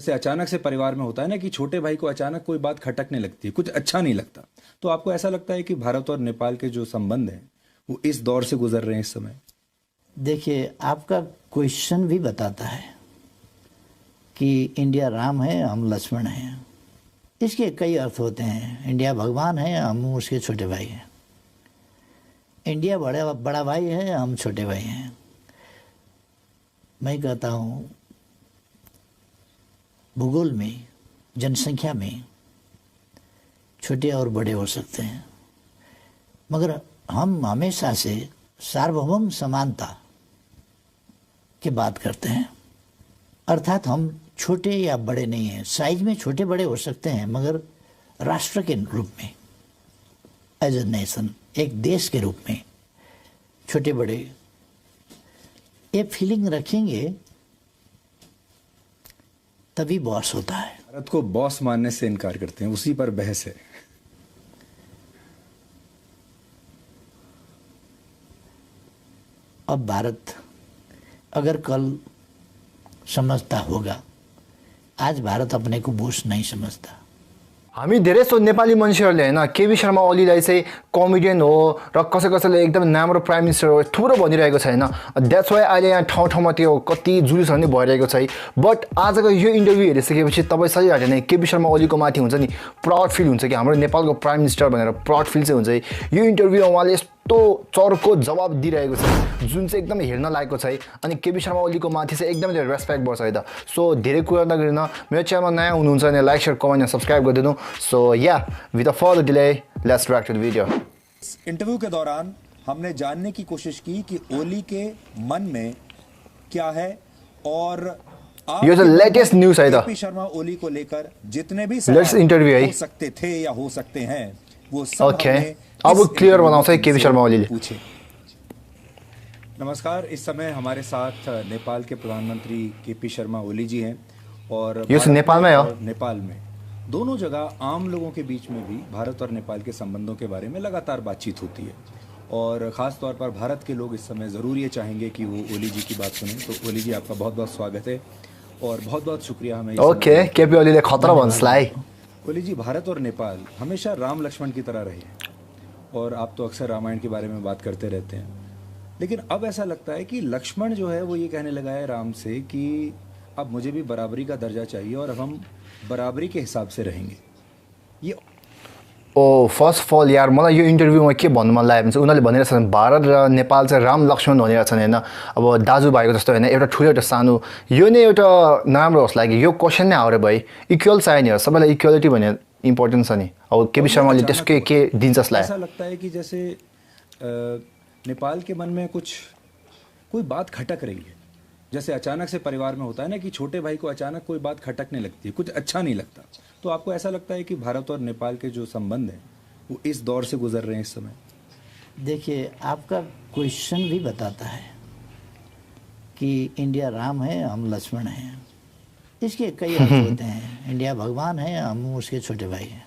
जैसे अचानक से परिवार में होता है ना कि छोटे भाई को अचानक कोई बात खटकने लगती है, कुछ अच्छा नहीं लगता। तो आपको ऐसा लगता है कि भारत और नेपाल के जो संबंध हैं वो इस दौर से गुजर रहे हैं इस समय? देखिए, आपका क्वेश्चन भी बताता है कि इंडिया राम है, हम लक्ष्मण हैं। इसके कई अर्थ होते हैं। इंडिया भगवान है, हम उसके छोटे भाई हैं। इंडिया बड़ा भाई है, हम छोटे भाई हैं। मैं कहता हूँ भूगोल में, जनसंख्या में छोटे और बड़े हो सकते हैं, मगर हम हमेशा से सार्वभौम समानता की बात करते हैं। अर्थात हम छोटे या बड़े नहीं हैं। साइज में छोटे बड़े हो सकते हैं, मगर राष्ट्र के रूप में, एज ए नेशन, एक देश के रूप में छोटे बड़े ये फीलिंग रखेंगे तभी बॉस होता है। भारत को बॉस मानने से इनकार करते हैं, उसी पर बहस है। अब भारत अगर कल समझता होगा, आज भारत अपने को बोस नहीं समझता। हामी धेरै सो नेपाली मान्छेहरूले होइन केपी शर्मा ओलीलाई चाहिँ कमेडियन हो र कसैले एकदम राम्रो प्राइम मिनिस्टर हो थुप्रो भनिरहेको छ होइन। द्याट्स वाइ अहिले यहाँ ठाउँ ठाउँमा त्यो कति जुलुसहरू नि भइरहेको छ। बट आजको यो इन्टरभ्यू हेरिसकेपछि तपाईँ सही हाल्यो भने केपी शर्मा ओलीको माथि हुन्छ नि प्राउड फिल हुन्छ कि हाम्रो नेपालको प्राइम मिनिस्टर भनेर प्राउड फिल चाहिँ हुन्छ। यो इन्टरभ्यूमा उहाँले यस्तो चर्को जवाब दिइरहेको छ जुन चाहिँ एकदमै हेर्न लागेको छ। अनि केपी शर्मा ओलीको माथि चाहिँ एकदमै रेस्पेक्ट बढ्छ है त। सो धेरै कुरा नगरिन, मेरो च्यानलमा नयाँ हुनुहुन्छ भने लाइक शेयर कमेन्ट सब्सक्राइब गरिदिनु। So yeah without further delay let's direct to the video. इस इंटरव्यू के दौरान हमने जानने की कोशिश की कि ओली के मन में क्या है और यो चाहिँ लेटेस्ट न्यूज है त। केपी शर्मा ओली को लेकर जितने भी लेट्स इंटरव्यू है हो सकते थे या हो सकते हैं वो सब ओके हमने अब इस क्लियर इंटरव्यू बनाउँछ है केपी शर्मा ओलीले। पूछे। नमस्कार, इस समय हमारे साथ नेपाल के प्रधानमंत्री केपी शर्मा ओली जी हैं और यो भारत नेपाल में हो? और नेपाल में दोनों जगह आम लोगों के बीच में भी भारत और नेपाल के संबंधों के बारे में लगातार बातचीत होती है और ख़ास तौर पर भारत के लोग इस समय ज़रूर ये चाहेंगे कि वो ओली जी की बात सुनें। तो ओली जी, आपका बहुत बहुत स्वागत है और बहुत बहुत शुक्रिया हमें। ओके केपी ओलीले खतरा भन्छलाई। ओली जी, भारत और नेपाल हमेशा राम लक्ष्मण की तरह रहे हैं और आप तो अक्सर रामायण के बारे में बात करते रहते हैं, लेकिन अब ऐसा लगता है कि लक्ष्मण जो है वो ये कहने लगा है राम से कि अब मुझे भी बराबरी का दर्जा चाहिए और अब हम बराबरी के हिसाब से रहेंगे। ये ओ फर्स्ट अफ अल यार मलाई यो इन्टरभ्यूमा के भन्नु मन लाग्यो भने चाहिँ उनीहरूले भनिरहेको छन् भारत र नेपाल चाहिँ राम लक्ष्मण भनिरहेको छन् होइन। अब दाजुभाइको जस्तो होइन, एउटा ठुलो एउटा सानो, यो नै एउटा नराम्रो होस् लाग्यो। यो क्वेसन नै आएर भाइ इक्वल चाहिने हो, सबैलाई इक्वालिटी भन्ने इम्पोर्टेन्ट छ नि। अब केपी शर्माले त्यसको के दिन्छ जस्तो लाग्यो। ऐसा लगता है कि जैसे नेपाल के मन में कोई बात खटक रही है। जैसे अचानक से परिवार में होता है ना कि छोटे भाई को अचानक कोई बात खटकने लगती है, कुछ अच्छा नहीं लगता। तो आपको ऐसा लगता है कि भारत और नेपाल के जो संबंध हैं वो इस दौर से गुजर रहे हैं इस समय? देखिए, आपका क्वेश्चन भी बताता है कि इंडिया राम है, हम लक्ष्मण हैं। इसके कई अर्थ होते हैं। इंडिया भगवान है, हम उसके छोटे भाई हैं।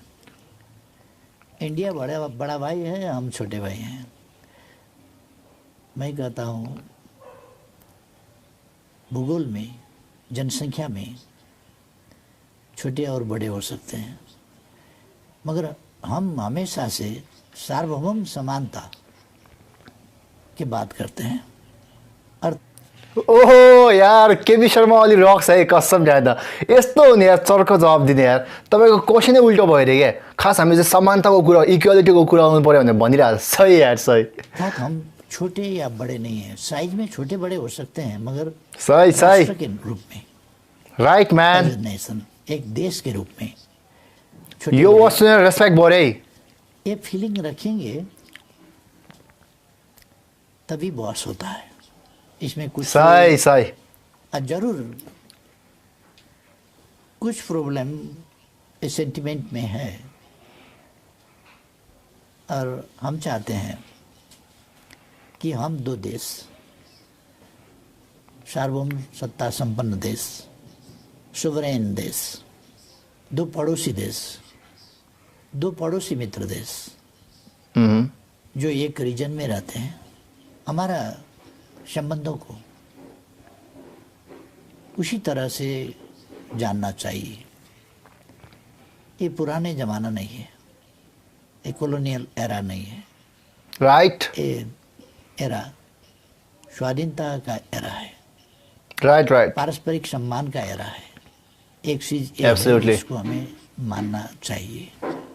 इंडिया बड़ा भाई है, हम छोटे भाई हैं। मैं कहता हूँ भूगोल में, जनसंख्या में छोटे और बड़े हो सकते हैं, मगर हम हमेशा से सार्वभौम समानता की बात करते हैं। ओहो यार केपी शर्मा ओली रक्स है कसम ज्यादा यस्तो हो नि यार, चर्को जवाब दिने यार। तपाईँको क्वेसनै उल्टो भइरह्यो क्या। खास हामीले चाहिँ समानताको कुरा, इक्वालिटीको कुरा आउनु पर्यो भनेर भनिरहेको छ। सही यार सही। अर्थात हम छोटे या बड़े नहीं हैं। साइज में छोटे बड़े हो सकते हैं, मगर सही सही राष्ट्र के रूप में, राइट म्यान, एज ए नेशन, एक देश के रूप में छोटे यो बड़े वस्तु रेस्पेक्ट बढे। ये फीलिंग रखेंगे तभी बॉस होता है। इसमें कुछ सही सही जरूर कुछ प्रॉब्लम इस सेंटिमेंट में है और हम चाहते हैं कि हम दो देश, सार्वभौम सत्ता संपन्न देश, सुवरेन देश, दो पड़ोसी देश, दो पड़ोसी मित्र देश जो एक रीजन में रहते हैं, हमारा संबंधों को उसी तरह से जानना चाहिए। ये पुराने ज़माना नहीं है, ये कॉलोनियल एरा नहीं है, राइट ये एरा स्वाधीनता का एरा है, राइट राइट पारस्परिक सम्मान का एरा है। एक चीज़ ये है, Absolutely. इसको हमें मानना चाहिए।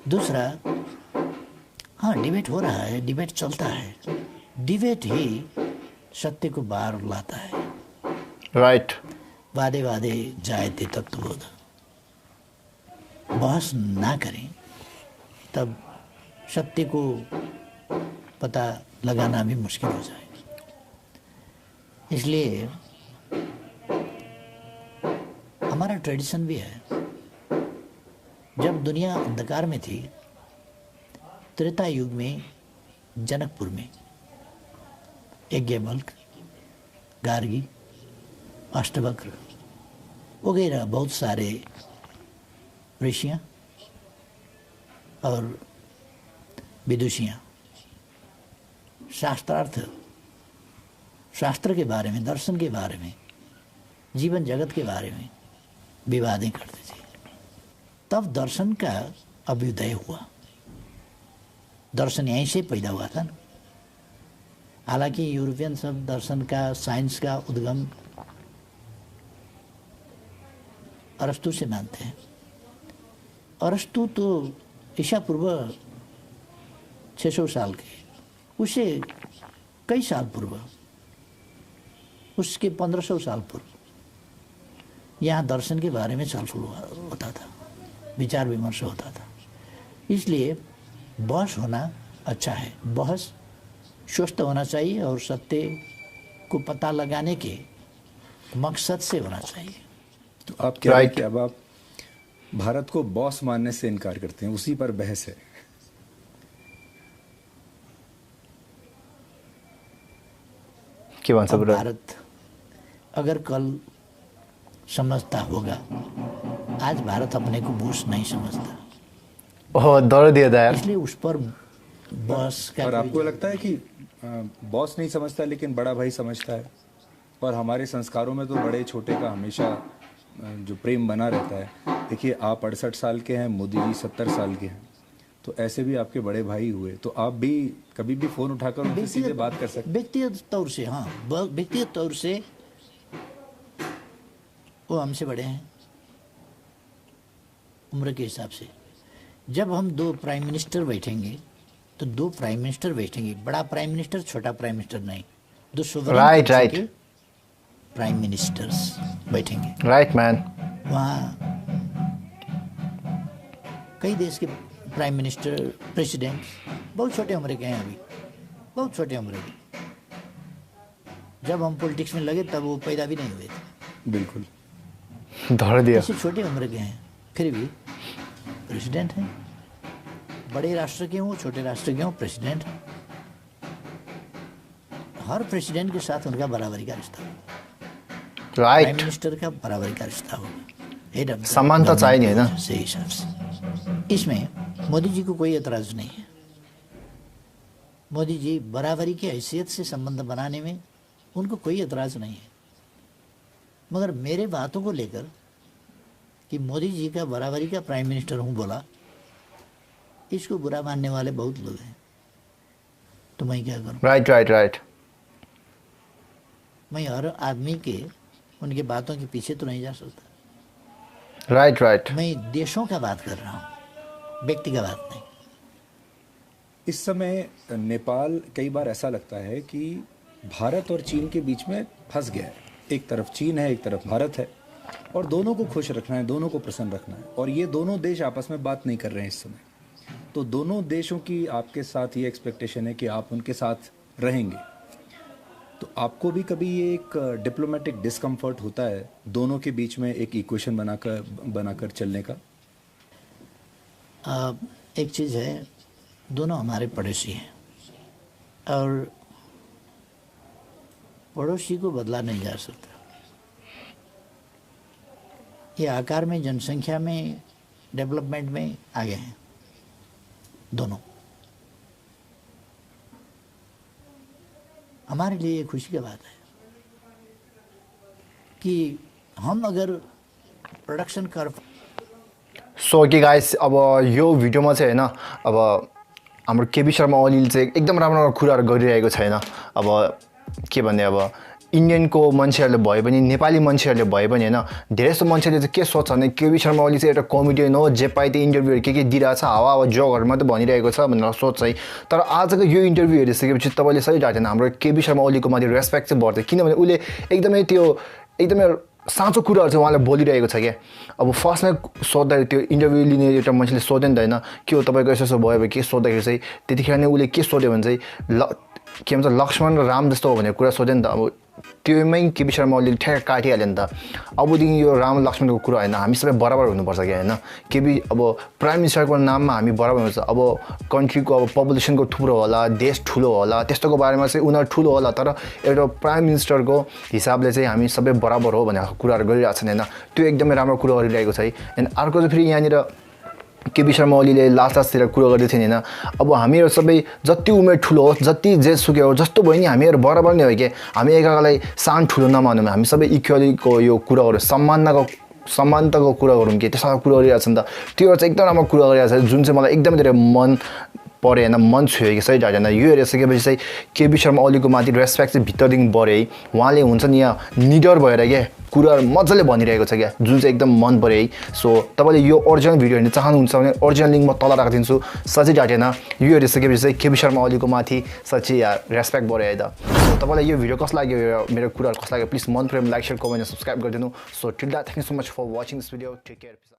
दूसरा, हाँ डिबेट हो रहा है, डिबेट चलता है, डिबेट ही सत्य को बाहर लाता है। राइट वादे वादे जायते तत्वबोध, बहस ना करें तब सत्य को पता लगाना भी मुश्किल हो जाएगा। इसलिए हमारा ट्रेडिशन भी है, जब दुनिया अंधकार में थी, त्रेता युग में जनकपुर में यज्ञवल्क्य, गार्गी, अष्टवक्र वगैरह बहुत सारे ऋषियाँ और विदुषियाँ शास्त्र के बारे में, दर्शन के बारे में, जीवन जगत के बारे में विवादें करते थे। तब दर्शन का अभ्युदय हुआ, दर्शन यहीं से पैदा हुआ था ना। हालांकि यूरोपियन सब दर्शन का, साइंस का उद्गम अरस्तु से मानते हैं। अरस्तु तो ईसा पूर्व 600 साल के, उससे कई साल पूर्व, उसके 1500 साल पूर्व यहाँ दर्शन के बारे में छलफल होता था, विचार विमर्श होता था। इसलिए बहस होना अच्छा है, बहस स्वस्थ होना चाहिए और सत्य को पता लगाने के मकसद से होना चाहिए। तो आप कह रहे हैं Right. कि अब आप भारत को बॉस मानने से इनकार करते हैं, उसी पर बहस है। के भन्छ अब ब्रो? भारत अगर कल समझता होगा, आज भारत अपने को बॉस नहीं समझता, ओह दर्द दिया था यार। इसलिए उस पर बॉस का और कोई आपको लगता है कि बॉस नहीं समझता लेकिन बड़ा भाई समझता है? और हमारे संस्कारों में तो बड़े छोटे का हमेशा जो प्रेम बना रहता है। देखिए आप 68 साल के हैं, मोदी जी 70 साल के हैं, तो ऐसे भी आपके बड़े भाई हुए, तो आप भी कभी भी फोन उठाकर उनसे सीधे बात कर सकते व्यक्तिगत तौर से, हाँ व्यक्तिगत तौर से वो हमसे बड़े हैं उम्र के हिसाब से। जब हम दो प्राइम मिनिस्टर बैठेंगे तो दो प्राइम मिनिस्टर बैठेंगे, बड़ा प्राइम मिनिस्टर छोटा प्राइम मिनिस्टर नहीं, दो Right, सोवरेन right. के प्राइम मिनिस्टर्स बैठेंगे। Right man. वहाँ कई देश के प्राइम मिनिस्टर, प्रेसिडेंट बहुत छोटे उम्र के हैं, अभी बहुत छोटे उम्र के। जब हम पॉलिटिक्स में लगे तब वो पैदा भी नहीं हुए थे, हैं। बिल्कुल। दर्द दिया। ऐसे छोटे उम्र के हैं, फिर भी प्रेसिडेंट हैं। बड़े राष्ट्र के हों, छोटे राष्ट्र के हों, प्रेसिडेंट हैं। हर प्रेसिडेंट के साथ उनका बराबरी का रिश्ता होगा, प्राइम राइट मिनिस्टर का बराबरी का रिश्ता होगा। हेड ऑफ द समानता चाहिए नहीं ना? गवर्नमेंट से हिसाब से इसमें मोदी जी को कोई एतराज नहीं है। मोदी जी बराबरी की हैसियत से संबंध बनाने में उनको कोई एतराज नहीं है। मगर मेरे बातों को लेकर कि मोदी जी का बराबरी का प्राइम मिनिस्टर हूँ बोला, इसको बुरा मानने वाले बहुत लोग हैं। तो मैं क्या करूँ? राइट राइट राइट मैं हर आदमी के उनके बातों के पीछे तो नहीं जा सकता। राइट राइट मैं देशों का बात कर रहा हूँ, व्यक्ति का बात नहीं। इस समय नेपाल कई बार ऐसा लगता है कि भारत और चीन के बीच में फंस गया है। एक तरफ चीन है, एक तरफ भारत है, और दोनों को खुश रखना है, दोनों को प्रसन्न रखना है, और ये दोनों देश आपस में बात नहीं कर रहे हैं इस समय। तो दोनों देशों की आपके साथ ये एक्सपेक्टेशन है कि आप उनके साथ रहेंगे, तो आपको भी कभी ये एक डिप्लोमेटिक डिस्कम्फर्ट होता है दोनों के बीच में एक इक्वेशन बनाकर चलने का? एक चीज़ है, दोनों हमारे पड़ोसी हैं और पड़ोसी को बदला नहीं जा सकता। ये आकार में, जनसंख्या में, डेवलपमेंट में आगे हैं दोनों। हमारे लिए ये खुशी की बात है कि हम अगर प्रोडक्सन कर्भ सो के गाइस अब यो भिडियोमा चाहिँ होइन अब हाम्रो केबी शर्मा ओलीले चाहिँ एकदम राम्रो राम्रो कुराहरू गरिरहेको छैन। अब के भन्ने अब इन्डियनको मान्छेहरूले भए पनि नेपाली मान्छेहरूले भए पनि होइन धेरै जस्तो मान्छेले चाहिँ के सोच्छ भने केबी शर्मा ओली चाहिँ एउटा कमेडियन हो, जे पाए त्यो इन्टरभ्यूहरू के दिइरहेछ हावा अब जोगहरू मात्रै भनिरहेको छ भनेर सोच है। तर आजको यो इन्टरभ्यू हेरिसकेपछि तपाईँले सही थाहा छैन हाम्रो केबी शर्मा ओलीको माथि रेस्पेक्ट चाहिँ बढ्छ, किनभने उसले एकदमै साँचो कुराहरू चाहिँ उहाँले बोलिरहेको छ क्या। अब फर्स्टमा सोद्धाखेरि त्यो इन्टरभ्यू लिने एउटा मान्छेले सोध्यो नि त होइन के हो तपाईँको यसो भयो भने के सोद्धाखेरि चाहिँ त्यतिखेर नै उसले के सोध्यो भने चाहिँ के भन्छ लक्ष्मण र राम जस्तो हो भनेर कुरा सोध्यो नि त। अब त्योमै केबी शर्मा ओलीले ठ्याक्क काटिहाल्यो नि त। अबदेखि यो राम लक्ष्मणको कुरा होइन, हामी सबै बराबर हुनुपर्छ क्या होइन। केबी अब प्राइम मिनिस्टरको नाममा हामी बराबर हुनुपर्छ। अब कन्ट्रीको अब पपुलेसनको थुप्रो होला, देश ठुलो होला, त्यस्तोको बारेमा चाहिँ उनीहरू ठुलो होला, तर एउटा प्राइम मिनिस्टरको हिसाबले चाहिँ हामी सबै बराबर हो भनेर कुराहरू गरिरहेको छन् होइन। त्यो एकदमै राम्रो कुरा गरिरहेको छ है। एन्ड अर्को चाहिँ फेरि यहाँनिर केबी शर्मा ओलीले लास्टतिर कुरा गर्दै थियो होइन, अब हामीहरू सबै जति उमेर ठुलो होस्, जति जेसुकै होस्, जस्तो भयो नि हामीहरू बराबर नै हो कि हामी एकअर्कालाई सानो ठुलो नमानौँ, हामी सबै इक्वलीको यो कुरा गरौँ, समानताको कुरा गरौँ कि त्यस्तो कुरा गरिरहेको छ नि त। त्यो चाहिँ एकदम राम्रो कुरा गरिरहेको छ जुन चाहिँ मलाई एकदमै धेरै मन पऱ्यो होइन, मन छुयो कि सही थाहा छैन। यो हेरिसकेपछि चाहिँ केबी शर्मा ओलीको माथि रेस्पेक्ट चाहिँ भित्रदेखि बढ्यो है। उहाँले हुन्छ नि यहाँ निडर भएर क्या कुराहरू मजाले भनिरहेको छ क्या, जुन चाहिँ एकदम मन पऱ्यो है। सो तपाईँले यो ओरिजिनल भिडियो हेर्न चाहनुहुन्छ भने ओरिजिनल लिङ्क म तल राखिदिन्छु, साँच्चै डाटेन। यो हेरिसकेपछि चाहिँ केबी शर्मा ओलीको माथि साँच्चै रेस्पेक्ट बढ्यो है त। सो तपाईँलाई यो भिडियो कस्तो लाग्यो, मेरो कुराहरू कस्तो लाग्यो, प्लिज मन पऱ्यो लाइक सेयर कमेन्ट सब्सक्राइब गरिदिनु। So till that thank you so much for watching this video, take care.